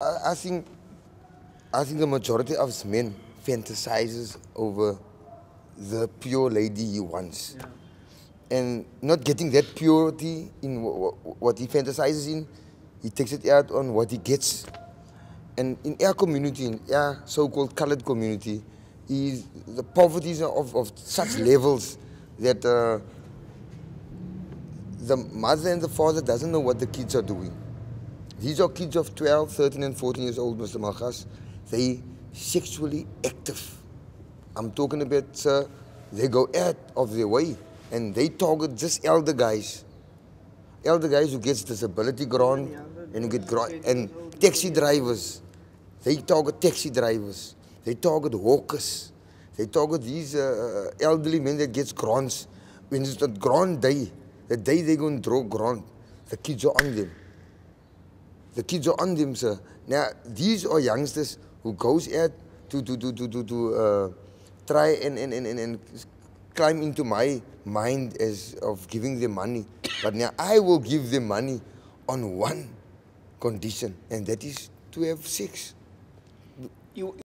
I think the majority of men fantasizes over the pure lady he wants. Yeah. And not getting that purity in what he fantasizes in, he takes it out on what he gets. And in our community, in our so-called colored community, the poverty is of such levels that the mother and the father doesn't know what the kids are doing. These are kids of 12, 13 and 14 years old, Mr. Malgas. They sexually active. I'm talking about, sir, they go out of their way and they target just elder guys. Elder guys who gets disability grant and who get grant, and taxi drivers. They target taxi drivers. They target hawkers. They target these elderly men that gets grants. When it's the grant day, the day they're going to draw grant, the kids are on them. The kids are on them, sir. Now, these are youngsters who goes out to try and climb into my mind as of giving them money. But now I will give them money on one condition, and that is to have sex.